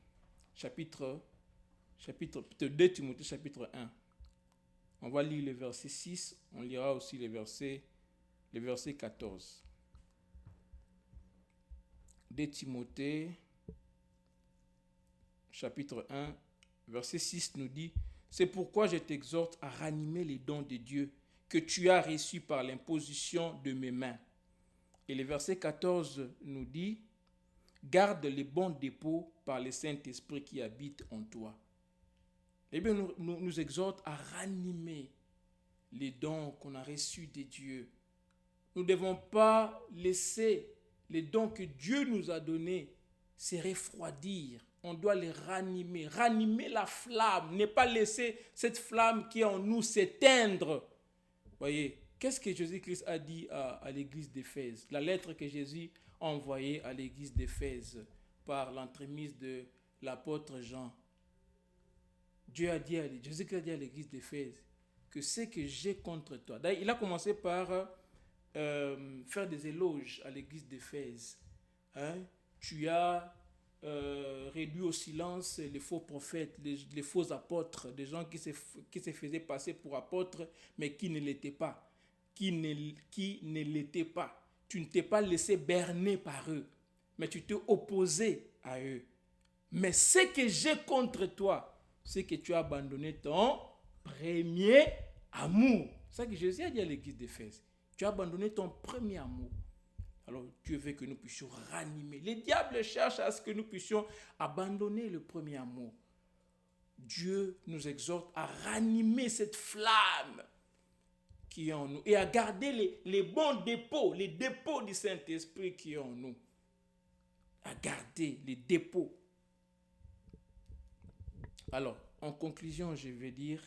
chapitre 2 Timothée, chapitre 1. On va lire le verset 6, on lira aussi le verset 14. 2 Timothée, chapitre 1, verset 6 nous dit, « C'est pourquoi je t'exhorte à ranimer les dons de Dieu que tu as reçus par l'imposition de mes mains. » Et le verset 14 nous dit, « Garde les bons dépôts par le Saint-Esprit qui habite en toi. » Eh bien, nous exhorte à ranimer les dons qu'on a reçus de Dieu. Nous ne devons pas laisser les dons que Dieu nous a donnés se refroidir. On doit les ranimer. Ranimer la flamme. Ne pas laisser cette flamme qui est en nous s'éteindre. Voyez, qu'est-ce que Jésus-Christ a dit à l'église d'Éphèse? La lettre que Jésus a envoyée à l'église d'Éphèse par l'entremise de l'apôtre Jean. Jésus-Christ a dit à l'église d'Éphèse que ce que j'ai contre toi. D'ailleurs, il a commencé par faire des éloges à l'église d'Éphèse. Tu as réduit au silence les faux prophètes, les faux apôtres, des gens qui se faisaient passer pour apôtres, mais qui ne l'étaient pas. Qui ne l'étaient pas. Tu ne t'es pas laissé berner par eux, mais tu t'es opposé à eux. Mais ce que j'ai contre toi, c'est que tu as abandonné ton premier amour. C'est ça que Jésus a dit à l'église d'Éphèse. Tu as abandonné ton premier amour. Alors Dieu veut que nous puissions ranimer. Les diables cherchent à ce que nous puissions abandonner le premier amour. Dieu nous exhorte à ranimer cette flamme qui est en nous et à garder les bons dépôts, les dépôts du Saint-Esprit qui est en nous. À garder les dépôts. Alors, en conclusion, je vais dire,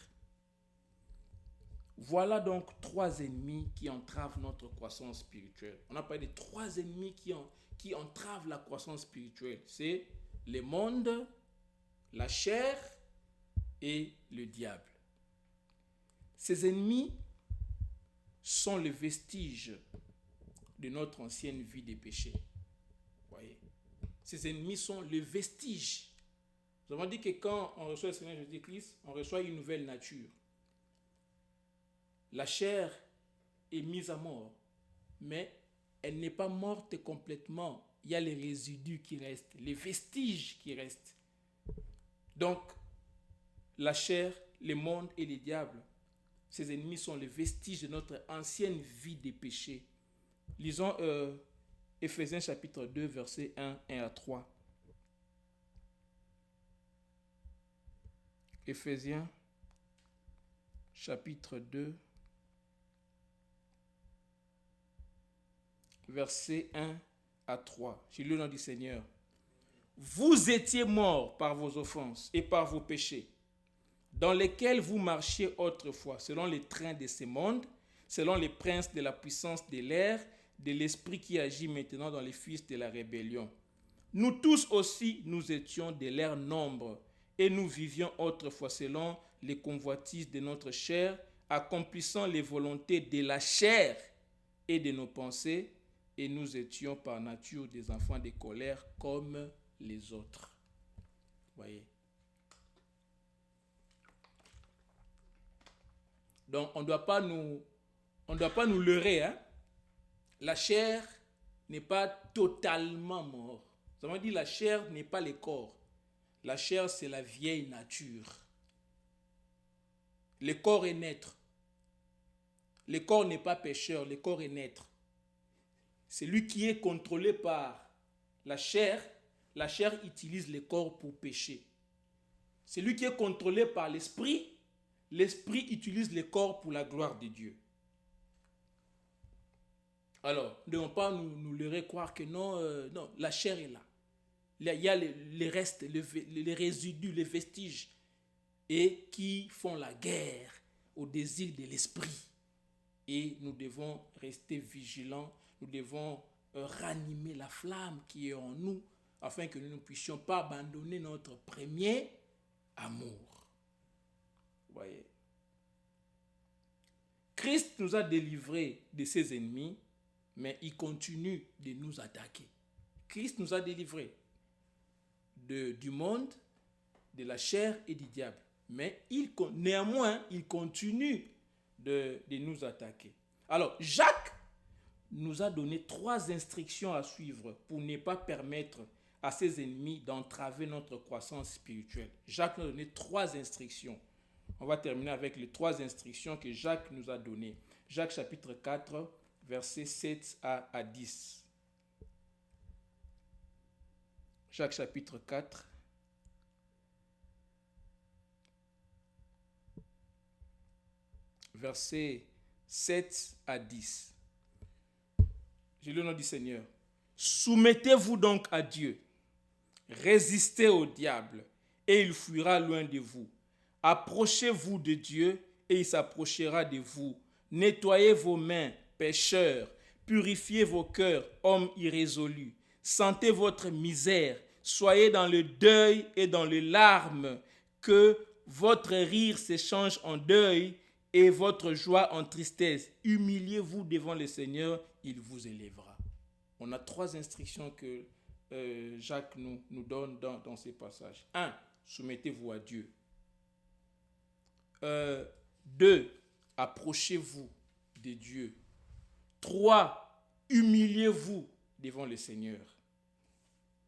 voilà donc 3 ennemis qui entravent notre croissance spirituelle. On a parlé de 3 ennemis qui entravent la croissance spirituelle. C'est le monde, la chair et le diable. Ces ennemis sont les vestiges de notre ancienne vie des péchés. Voyez, ces ennemis sont les vestiges. Nous avons dit que quand on reçoit le Seigneur Jésus-Christ, on reçoit une nouvelle nature. La chair est mise à mort, mais elle n'est pas morte complètement. Il y a les résidus qui restent, les vestiges qui restent. Donc, la chair, le monde et les diables, ces ennemis sont les vestiges de notre ancienne vie des péchés. Lisons Éphésiens chapitre 2, versets 1 à 3. Éphésiens chapitre 2, versets 1 à 3. Je lis le nom du Seigneur. Vous étiez morts par vos offenses et par vos péchés, dans lesquels vous marchiez autrefois, selon les trains de ce monde, selon les princes de la puissance de l'air, de l'esprit qui agit maintenant dans les fils de la rébellion. Nous tous aussi, nous étions de leur nombre, et nous vivions autrefois selon les convoitises de notre chair, accomplissant les volontés de la chair et de nos pensées, et nous étions par nature des enfants de colère comme les autres. Voyez. Donc, on ne doit pas nous leurrer. Hein? La chair n'est pas totalement morte. Nous avons dit la chair n'est pas le corps. La chair, c'est la vieille nature. Le corps est naître. Le corps n'est pas pécheur, le corps est naître. Celui qui est contrôlé par la chair utilise le corps pour pécher. Celui qui est contrôlé par l'esprit utilise le corps pour la gloire de Dieu. Alors, ne devons pas nous leurrer, croire que non, la chair est là. Il y a les restes, les résidus, les vestiges, et qui font la guerre au désir de l'esprit. Et nous devons rester vigilants, nous devons ranimer la flamme qui est en nous, afin que nous ne puissions pas abandonner notre premier amour. Vous voyez. Christ nous a délivrés de ses ennemis, mais il continue de nous attaquer. Christ nous a délivrés du monde, de la chair et du diable. Mais néanmoins, il continue de nous attaquer. Alors, Jacques nous a donné 3 instructions à suivre pour ne pas permettre à ses ennemis d'entraver notre croissance spirituelle. Jacques nous a donné 3 instructions. On va terminer avec les 3 instructions que Jacques nous a données. Jacques chapitre 4, versets 7 à 10. Jacques chapitre 4, versets 7 à 10. J'ai le nom du Seigneur. Soumettez-vous donc à Dieu. Résistez au diable et il fuira loin de vous. Approchez-vous de Dieu et il s'approchera de vous. Nettoyez vos mains, pécheurs. Purifiez vos cœurs, hommes irrésolus. Sentez votre misère. Soyez dans le deuil et dans les larmes. Que votre rire s'échange en deuil et votre joie en tristesse. Humiliez-vous devant le Seigneur, il vous élèvera. On a 3 instructions que Jacques nous donne dans ces passages. 1. Soumettez-vous à Dieu. 2. Approchez-vous de Dieu. 3. Humiliez-vous devant le Seigneur.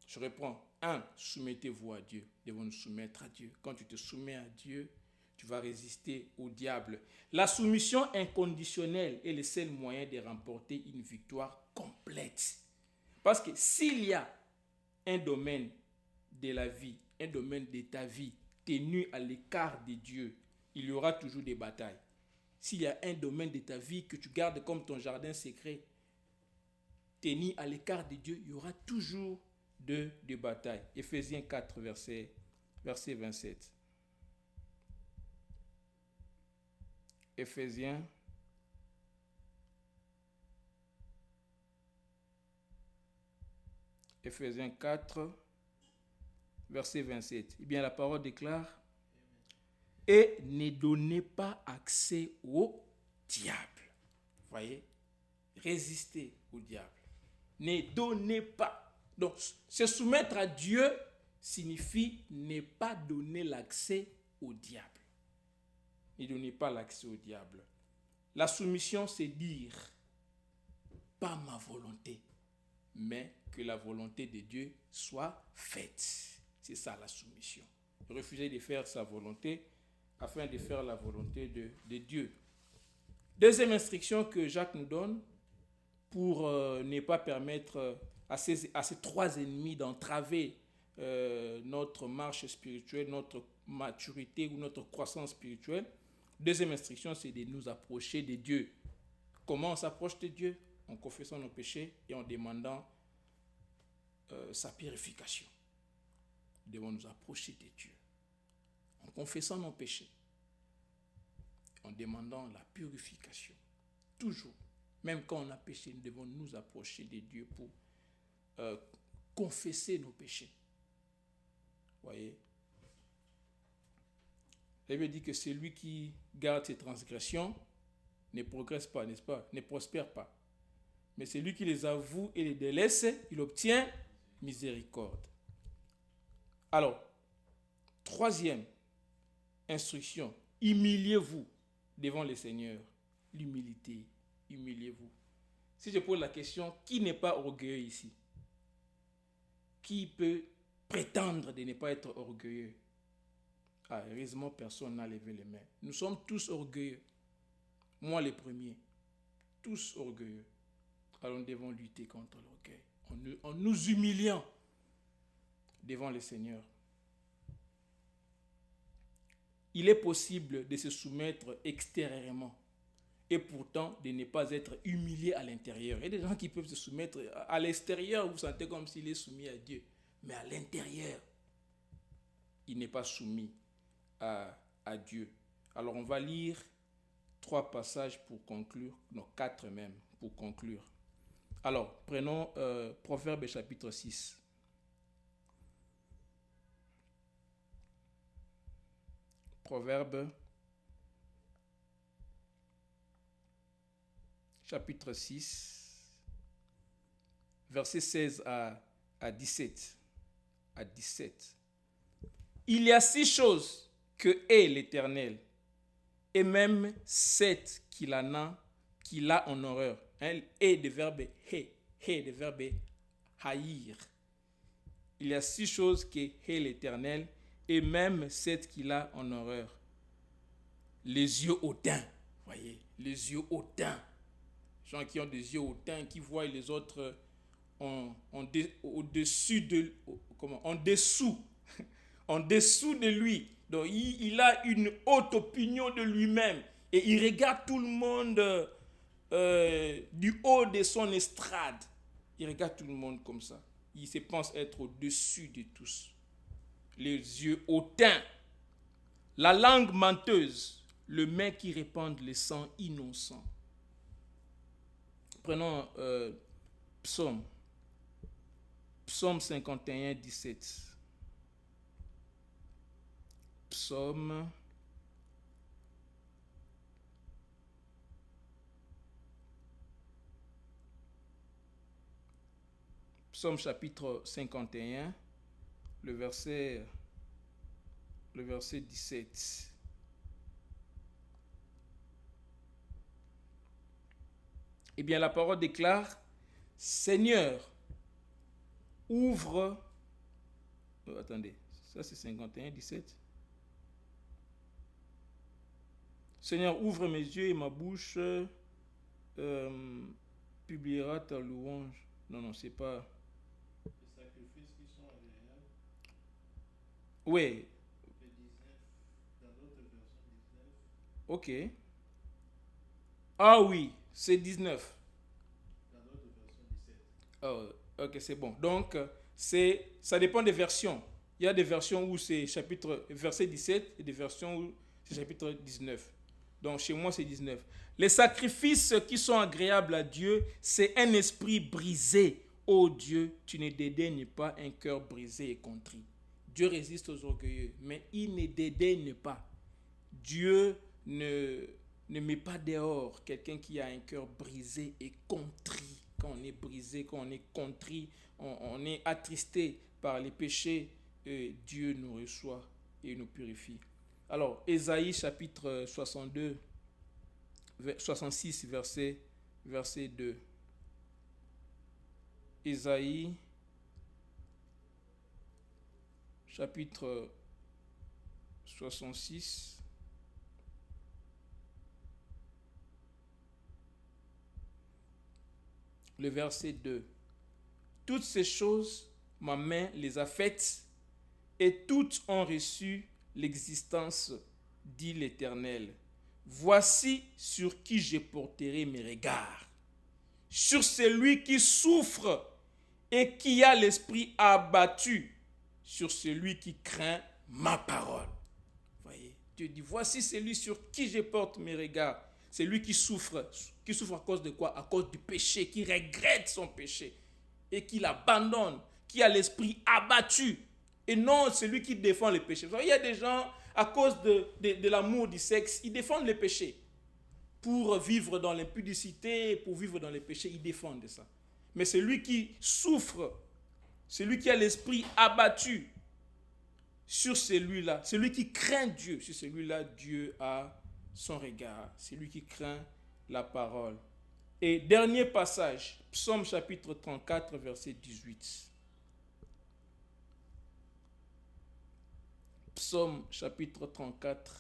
Je reprends. 1. Soumettez-vous à Dieu. Nous devons nous soumettre à Dieu. Quand tu te soumets à Dieu, tu vas résister au diable. La soumission inconditionnelle est le seul moyen de remporter une victoire complète. Parce que s'il y a un domaine de la vie, un domaine de ta vie tenu à l'écart de Dieu, il y aura toujours des batailles. S'il y a un domaine de ta vie que tu gardes comme ton jardin secret, tenu à l'écart de Dieu, il y aura toujours de batailles. Éphésiens 4, verset 27. Éphésiens 4, verset 27. Eh bien, la parole déclare: et ne donnez pas accès au diable. Voyez, résistez au diable. Ne donnez pas. Donc, se soumettre à Dieu signifie ne pas donner l'accès au diable. Ne donnez pas l'accès au diable. La soumission, c'est dire, pas ma volonté, mais que la volonté de Dieu soit faite. C'est ça la soumission. Refuser de faire sa volonté afin de faire la volonté de Dieu. Deuxième instruction que Jacques nous donne pour ne pas permettre à ces trois ennemis d'entraver notre marche spirituelle, notre maturité ou notre croissance spirituelle. Deuxième instruction, c'est de nous approcher de Dieu. Comment on s'approche de Dieu? En confessant nos péchés et en demandant sa purification. Nous devons nous approcher de Dieu en confessant nos péchés, en demandant la purification. Toujours, même quand on a péché, nous devons nous approcher de Dieu pour confesser nos péchés. Voyez, la Bible dit que celui qui garde ses transgressions ne progresse pas, n'est-ce pas? Ne prospère pas. Mais celui qui les avoue et les délaisse, il obtient miséricorde. Alors, troisième instruction, humiliez-vous devant le Seigneur. L'humilité, humiliez-vous. Si je pose la question, qui n'est pas orgueilleux ici? Qui peut prétendre de ne pas être orgueilleux? Ah, heureusement, personne n'a levé les mains. Nous sommes tous orgueilleux. Moi, les premiers. Tous orgueilleux. Alors nous devons lutter contre l'orgueil en nous humiliant devant le Seigneur. Il est possible de se soumettre extérieurement et pourtant de ne pas être humilié à l'intérieur. Il y a des gens qui peuvent se soumettre à l'extérieur, vous sentez comme s'il est soumis à Dieu. Mais à l'intérieur, il n'est pas soumis à Dieu. Alors on va lire 3 passages pour conclure, non 4 même, pour conclure. Alors, prenons Proverbe chapitre 6. Proverbe chapitre 6, versets 16 à 17. À 17. Il y a 6 choses que hait l'Éternel, et même 7 qu'il a en horreur. Et de verbe hait, de verbe haïr. Il y a 6 choses que hait l'Éternel, et même 7 qu'il a en horreur. Les yeux hautains, voyez, les yeux hautains. Les gens qui ont des yeux hautains, qui voient les autres au-dessus de, en dessous de lui. Donc il a une haute opinion de lui-même et il regarde tout le monde du haut de son estrade. Il regarde tout le monde comme ça. Il se pense être au-dessus de tous. Les yeux hautains, la langue menteuse, le main qui répand le sang innocent. Prenons Psaume 51, 17. Psaume 51, Psaume chapitre 51, le verset 17. Eh bien, la parole déclare, Seigneur, ouvre... attendez, ça c'est 51, 17. Seigneur, ouvre mes yeux et ma bouche publiera ta louange. Non, c'est pas... Les sacrifices qui sont agréables. Oui. Le 19, dans d'autres versions 19. Ok. Ah oui, c'est 19. Dans d'autres versions 17. Oh, ok, c'est bon. Donc, ça dépend des versions. Il y a des versions où c'est verset 17 et des versions où c'est chapitre 19. Donc, chez moi, c'est 19. Les sacrifices qui sont agréables à Dieu, c'est un esprit brisé. Ô Dieu, tu ne dédaignes pas un cœur brisé et contrit. Dieu résiste aux orgueilleux, mais il ne dédaigne pas. Dieu ne met pas dehors quelqu'un qui a un cœur brisé et contrit. Quand on est brisé, quand on est contrit, on est attristé par les péchés, Dieu nous reçoit et nous purifie. Alors, Ésaïe chapitre 66, verset 2. Ésaïe chapitre 66. Le verset 2. Toutes ces choses, ma main les a faites, et toutes ont reçu l'existence, dit l'Éternel. Voici sur qui je porterai mes regards. Sur celui qui souffre et qui a l'esprit abattu, sur celui qui craint ma parole. Voyez, Dieu dit, voici celui sur qui je porte mes regards. C'est lui qui souffre. Qui souffre à cause de quoi? À cause du péché, qui regrette son péché et qui l'abandonne, qui a l'esprit abattu. Et non celui qui défend le péché. Il y a des gens, à cause de l'amour du sexe, ils défendent le péché. Pour vivre dans l'impudicité, pour vivre dans le péché, ils défendent ça. Mais celui qui souffre, celui qui a l'esprit abattu, sur celui-là, celui qui craint Dieu, sur celui-là, Dieu a son regard. Celui qui craint la parole. Et dernier passage, Psaume chapitre 34, verset 18. Psaume chapitre 34.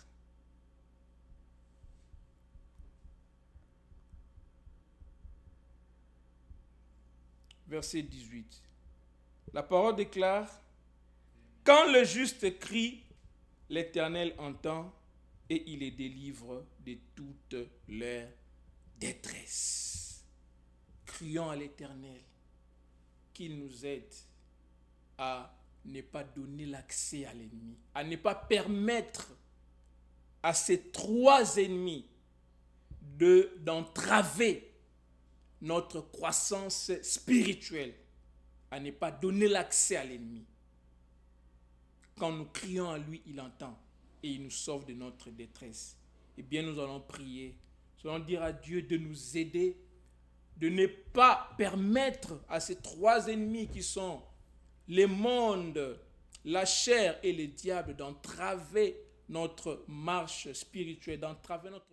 Verset 18. La parole déclare, quand le juste crie, l'Éternel entend et il les délivre de toute leur détresse. Crions à l'Éternel qu'il nous aide à ne pas donner l'accès à l'ennemi, à ne pas permettre à ces trois ennemis d'entraver notre croissance spirituelle, à ne pas donner l'accès à l'ennemi. Quand nous crions à lui, il entend et il nous sauve de notre détresse. Eh bien, nous allons prier. Nous allons dire à Dieu de nous aider, de ne pas permettre à ces trois ennemis qui sont le monde, la chair et le diable d'entraver notre marche spirituelle, d'entraver notre